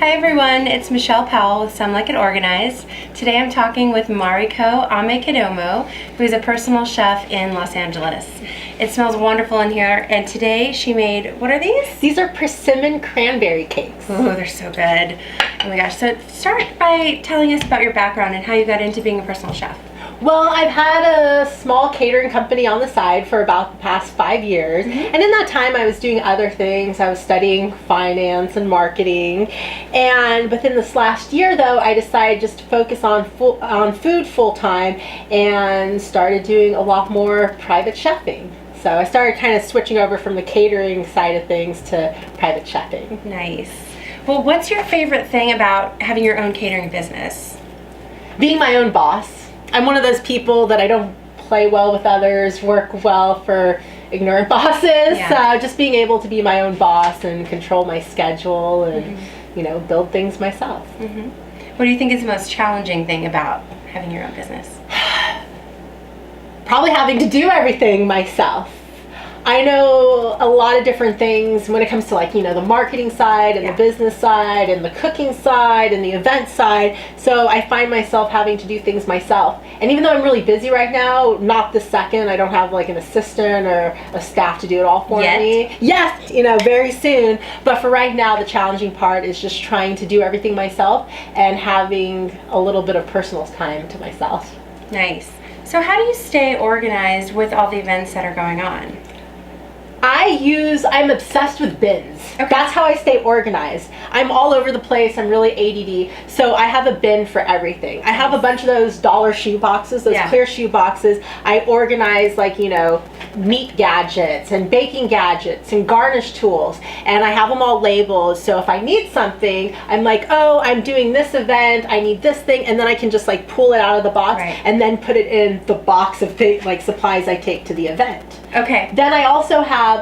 Hi everyone, it's Michelle Powell with Some Like It Organized. Today I'm talking with Mariko Amekodommo, who is a personal chef in Los Angeles. It smells wonderful in here, and today she made, what are these? These are persimmon cranberry cakes. Oh, they're so good. Oh my gosh, so start by telling us about your background and how you got into being a personal chef. Well, I've had a small catering company on the side for about the past 5 years. And in that time I was doing other things. I was studying finance and marketing. And within this last year though, I decided just to focus on food full time and started doing a lot more private chefing. So I started kind of switching over from the catering side of things to private chefing. Nice. Well, what's your favorite thing about having your own catering business? Being my own boss. I'm one of those people that I don't play well with others, work well for ignorant bosses. Yeah. Just being able to be my own boss and control my schedule and, build things myself. What do you think is the most challenging thing about having your own business? Probably having to do everything myself. I know a lot of different things when it comes to the marketing side and the business side and the cooking side and the event side. So I find myself having to do things myself. And even though I'm really busy right now, not this second, I don't have an assistant or a staff to do it all for me. Yes, very soon. But for right now, the challenging part is just trying to do everything myself and having a little bit of personal time to myself. Nice. So how do you stay organized with all the events that are going on? I'm obsessed with bins. Okay. That's how I stay organized. I'm all over the place. I'm really ADD. So I have a bin for everything. I have a bunch of those dollar shoe boxes, those clear shoe boxes. I organize meat gadgets and baking gadgets and garnish tools. And I have them all labeled. So if I need something, I'm like, oh, I'm doing this event. I need this thing. And then I can just pull it out of the box and then put it in the box of supplies I take to the event. Okay. Then I also have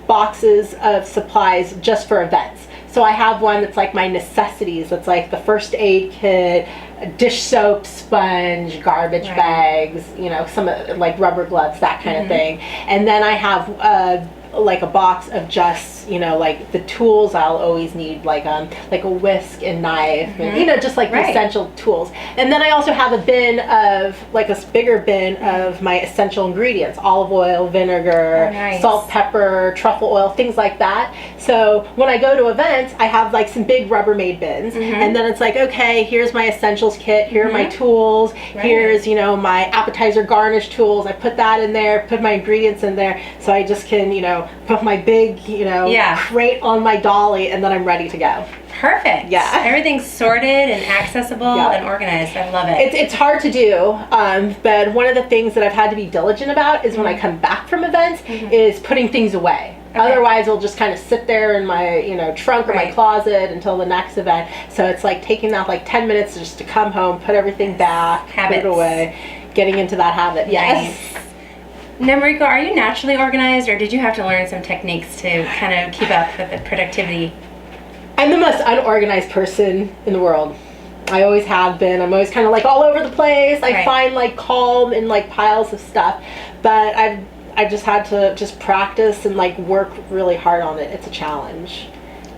boxes of supplies just for events. So I have one that's my necessities. That's the first aid kit, dish soap, sponge, garbage bags, some rubber gloves, that kind of thing. And then I have a box of just the tools I'll always need, like a whisk and knife, and, just the essential tools. And then I also have a bin of a bigger bin of my essential ingredients: olive oil, vinegar, salt, pepper, truffle oil, things like that. So when I go to events, I have some big Rubbermaid bins, and then it's okay, here's my essentials kit, here are my tools, here's my appetizer garnish tools. I put that in there, put my ingredients in there, so I just can put my big crate on my dolly, and then I'm ready to go. Perfect. Yeah. Everything's sorted and accessible and organized. I love it. It's hard to do, but one of the things that I've had to be diligent about is when I come back from events is putting things away. Okay. Otherwise, it'll just kind of sit there in my trunk or my closet until the next event. So it's taking that 10 minutes just to come home, put everything back, put it away, getting into that habit. Yes. Nice. Now, Mariko, are you naturally organized, or did you have to learn some techniques to kind of keep up with the productivity? I'm the most unorganized person in the world. I always have been. I'm always kind of all over the place. I find calm in piles of stuff, but I've just had to practice and work really hard on it. It's a challenge.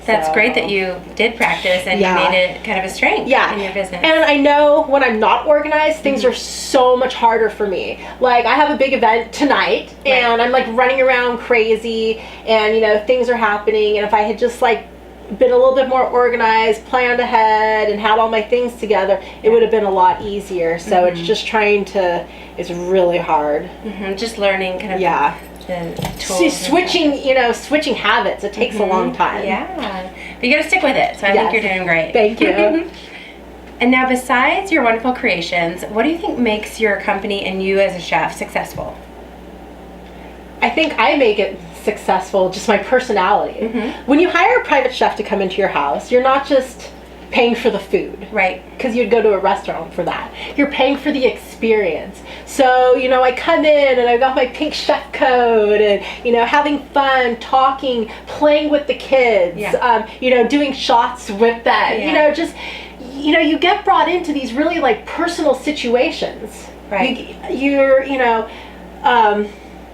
That's great that you did practice and you made it kind of a strength in your business. And I know when I'm not organized, things are so much harder for me. I have a big event tonight, and I'm running around crazy, and things are happening. And if I had just been a little bit more organized, planned ahead, and had all my things together, it would have been a lot easier. So it's just it's really hard. Just learning kind of the tools. Switching habits, it takes a long time. Yeah. But you got to stick with it. So I think you're doing great. Thank you. And now, besides your wonderful creations, what do you think makes your company and you as a chef successful? I think I make it successful, just my personality. When you hire a private chef to come into your house, you're not just paying for the food, because you'd go to a restaurant for that. You're paying for the experience. So I come in and I've got my pink chef coat and having fun, talking, playing with the kids, doing shots with them. You get brought into these really personal situations. You're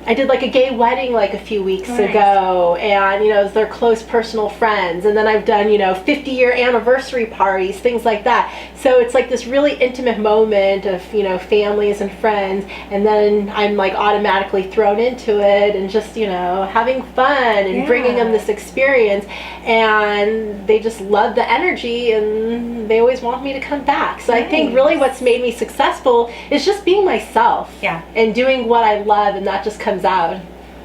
I did like a gay wedding like a few weeks Nice. ago, and you know, it's their close personal friends. And then I've done, you know, 50-year anniversary parties, things like that. So it's like this really intimate moment of, you know, families and friends, and then I'm like automatically thrown into it and just, you know, having fun and bringing them this experience, and they just love the energy and they always want me to come back. So I think really what's made me successful is just being myself. Yeah. And doing what I love, and that just comes out.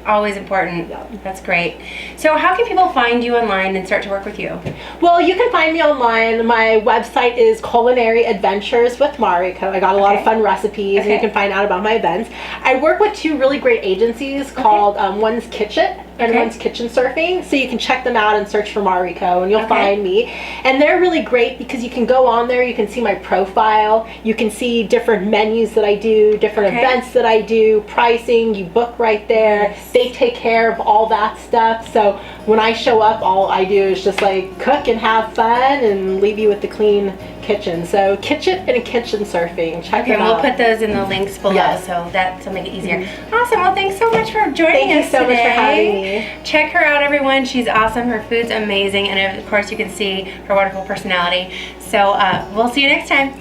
Always important. Yeah. That's great. So how can people find you online and start to work with you? Well, you can find me online. My website is Culinary Adventures with Mariko. I got a lot of fun recipes, and you can find out about my events. I work with two really great agencies called one's Kitchen and one's Kitchen Surfing. So you can check them out and search for Mariko, and you'll find me. And they're really great because you can go on there, you can see my profile, you can see different menus that I do, different events that I do, pricing, you book right there. Nice. They take care of all that stuff. So when I show up, all I do is just like cook and have fun and leave you with the clean kitchen. So Kitchen and Kitchen Surfing. Check them we'll out. put those in the links below, Yes. so that'll make it easier. Awesome. Well, thanks so much for joining us Thank you so today. much for having me. Check her out, everyone. She's awesome. Her food's amazing, and of course, you can see her wonderful personality. So we'll see you next time.